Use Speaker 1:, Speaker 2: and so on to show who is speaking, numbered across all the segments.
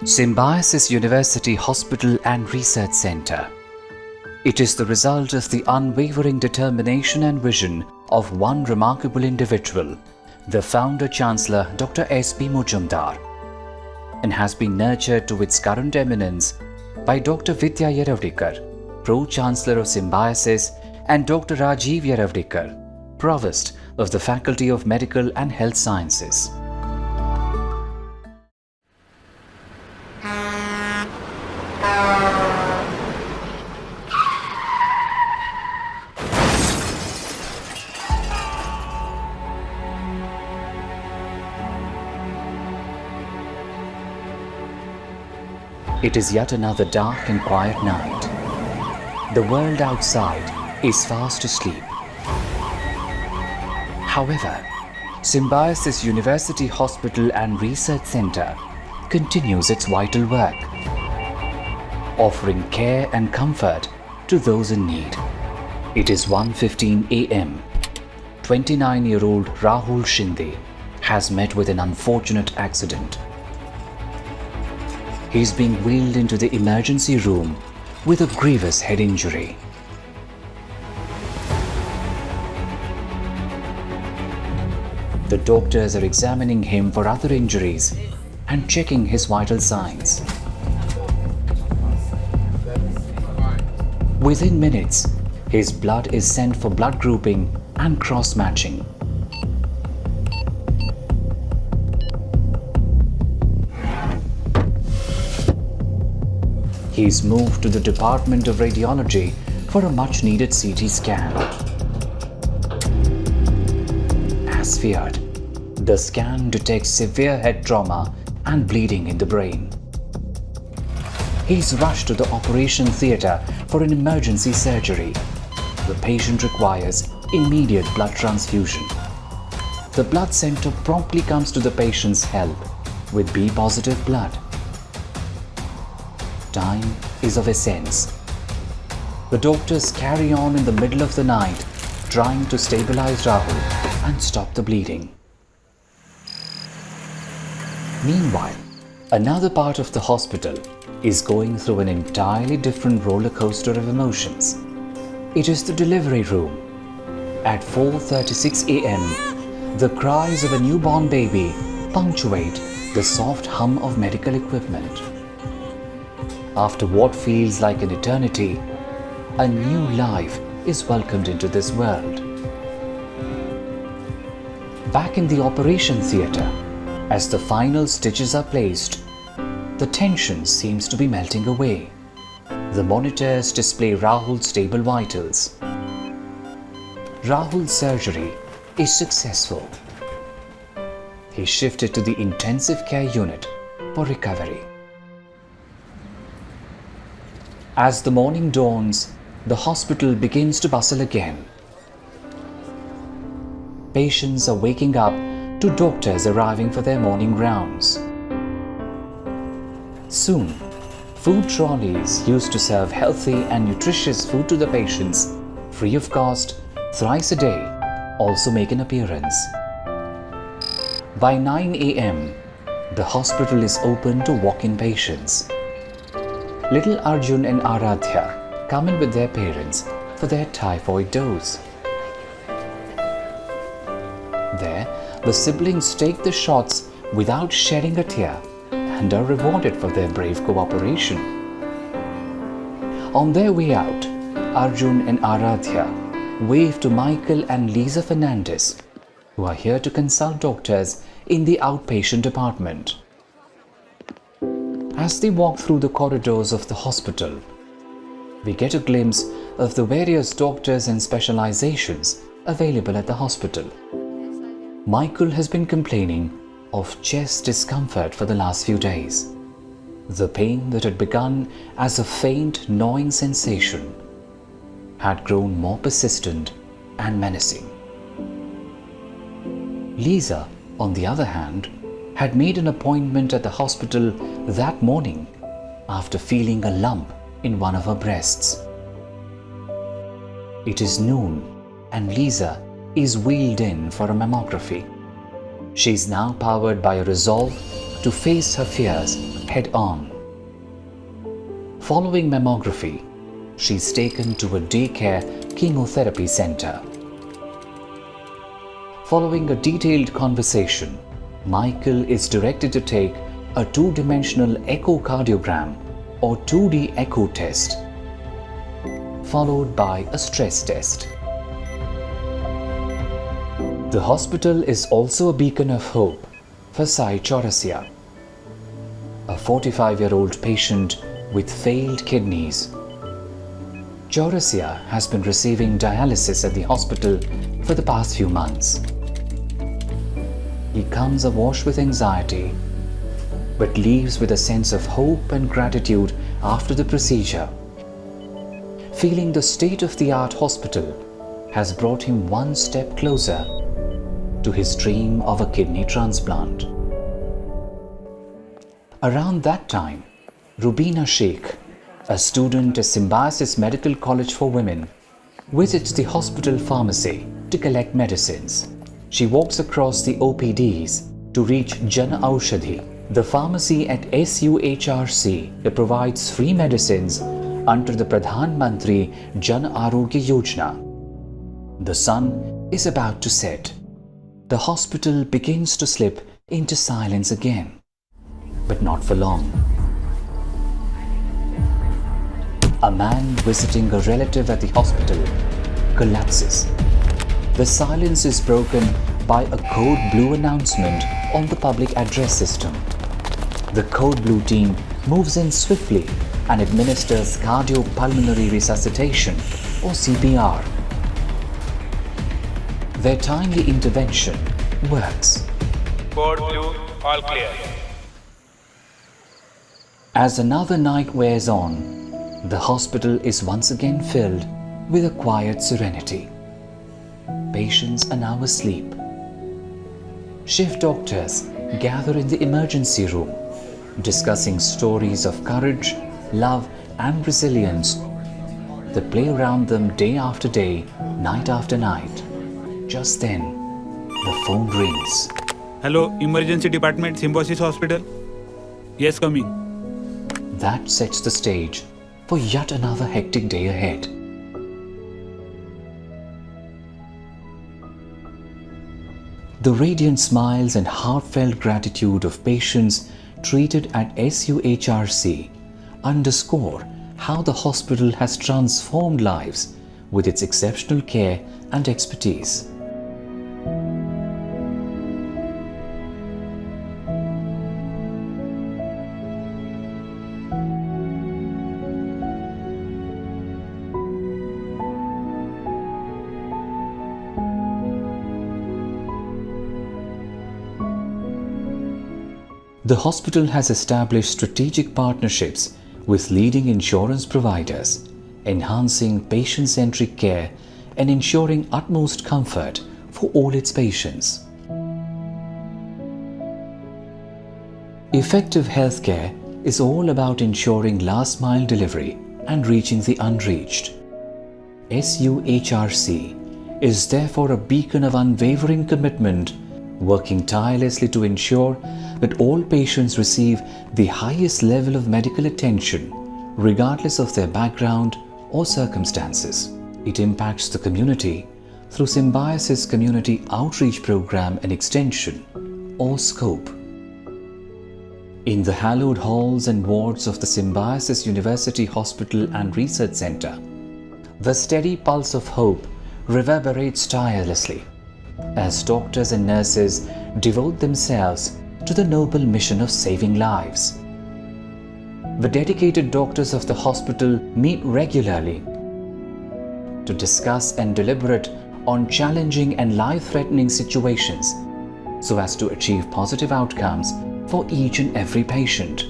Speaker 1: Symbiosis University Hospital and Research Center. It is the result of the unwavering determination and vision of one remarkable individual, the founder-chancellor Dr. S.B. Mujumdar, and has been nurtured to its current eminence by Dr. Vidya Yeravdekar, Pro-Chancellor of Symbiosis, and Dr. Rajiv Yeravdekar, Provost of the Faculty of Medical and Health Sciences. It is yet another dark and quiet night. The world outside is fast asleep. However, Symbiosis University Hospital and Research Center continues its vital work, offering care and comfort to those in need. It is 1:15 a.m. 29-year-old Rahul Shinde has met with an unfortunate accident. He is being wheeled into the emergency room with a grievous head injury. The doctors are examining him for other injuries and checking his vital signs. Within minutes, his blood is sent for blood grouping and cross-matching. He is moved to the Department of Radiology for a much-needed CT scan. As feared, the scan detects severe head trauma and bleeding in the brain. He is rushed to the operation theatre for an emergency surgery. The patient requires immediate blood transfusion. The blood center promptly comes to the patient's help with B-positive blood. Time is of essence. The doctors carry on in the middle of the night, trying to stabilize Rahul and stop the bleeding. Meanwhile, another part of the hospital is going through an entirely different roller coaster of emotions. It is the delivery room. At 4:36 a.m., the cries of a newborn baby punctuate the soft hum of medical equipment. After what feels like an eternity, a new life is welcomed into this world. Back in the operation theatre, as the final stitches are placed, the tension seems to be melting away. The monitors display Rahul's stable vitals. Rahul's surgery is successful. He is shifted to the intensive care unit for recovery. As the morning dawns, the hospital begins to bustle again. Patients are waking up to doctors arriving for their morning rounds. Soon, food trolleys used to serve healthy and nutritious food to the patients, free of cost, thrice a day, also make an appearance. By 9 a.m., the hospital is open to walk-in patients. Little Arjun and Aradhya come in with their parents for their typhoid dose. There, the siblings take the shots without shedding a tear and are rewarded for their brave cooperation. On their way out, Arjun and Aradhya wave to Michael and Lisa Fernandez, who are here to consult doctors in the outpatient department. As they walk through the corridors of the hospital, we get a glimpse of the various doctors and specializations available at the hospital. Michael has been complaining of chest discomfort for the last few days. The pain that had begun as a faint gnawing sensation had grown more persistent and menacing. Lisa, on the other hand, had made an appointment at the hospital that morning after feeling a lump in one of her breasts. It is noon and Lisa is wheeled in for a mammography. She is now powered by a resolve to face her fears head on. Following mammography, she is taken to a daycare chemotherapy center. Following a detailed conversation, Michael is directed to take a two-dimensional echocardiogram or 2D echo test, followed by a stress test. The hospital is also a beacon of hope for Sai Chaurasia, a 45-year-old patient with failed kidneys. Chaurasia has been receiving dialysis at the hospital for the past few months. He comes awash with anxiety, but leaves with a sense of hope and gratitude after the procedure, feeling the state-of-the-art hospital has brought him one step closer to his dream of a kidney transplant. Around that time, Rubina Sheikh, a student at Symbiosis Medical College for Women, visits the hospital pharmacy to collect medicines. She walks across the OPDs to reach Jan Aushadhi, the pharmacy at SUHRC that provides free medicines under the Pradhan Mantri Jan Arogya Yojana. The sun is about to set. The hospital begins to slip into silence again, but not for long. A man visiting a relative at the hospital collapses. The silence is broken by a code blue announcement on the public address system. The code blue team moves in swiftly and administers cardiopulmonary resuscitation or CPR. Their timely intervention works.
Speaker 2: Code blue, all clear.
Speaker 1: As another night wears on, the hospital is once again filled with a quiet serenity. Patients are now asleep. Shift doctors gather in the emergency room, discussing stories of courage, love, and resilience that play around them day after day, night after night. Just then, the phone rings.
Speaker 3: Hello, emergency department, Symbiosis hospital. Yes, coming.
Speaker 1: That sets the stage for yet another hectic day ahead. The radiant smiles and heartfelt gratitude of patients treated at SUHRC underscore how the hospital has transformed lives with its exceptional care and expertise. The hospital has established strategic partnerships with leading insurance providers, enhancing patient-centric care and ensuring utmost comfort for all its patients. Effective healthcare is all about ensuring last-mile delivery and reaching the unreached. SUHRC is therefore a beacon of unwavering commitment, working tirelessly to ensure that all patients receive the highest level of medical attention, regardless of their background or circumstances. It impacts the community through Symbiosis Community Outreach Program and Extension, or SCOPE. In the hallowed halls and wards of the Symbiosis University Hospital and Research Center, the steady pulse of hope reverberates tirelessly as doctors and nurses devote themselves to the noble mission of saving lives. The dedicated doctors of the hospital meet regularly to discuss and deliberate on challenging and life-threatening situations so as to achieve positive outcomes for each and every patient.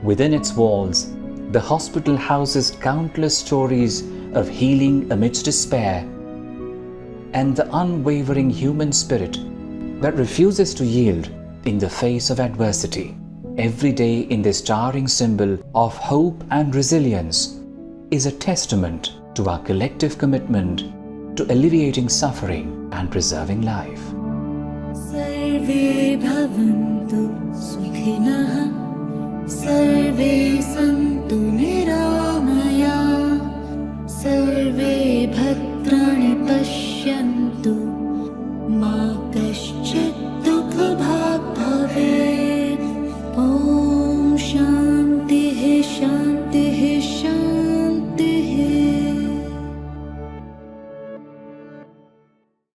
Speaker 1: Within its walls, the hospital houses countless stories of healing amidst despair and the unwavering human spirit that refuses to yield in the face of adversity. Every day in this towering symbol of hope and resilience is a testament to our collective commitment to alleviating suffering and preserving life.
Speaker 4: Save सर्वे भवन्तु सुखिनः सर्वे सन्तु निरामया सर्वे भद्राणि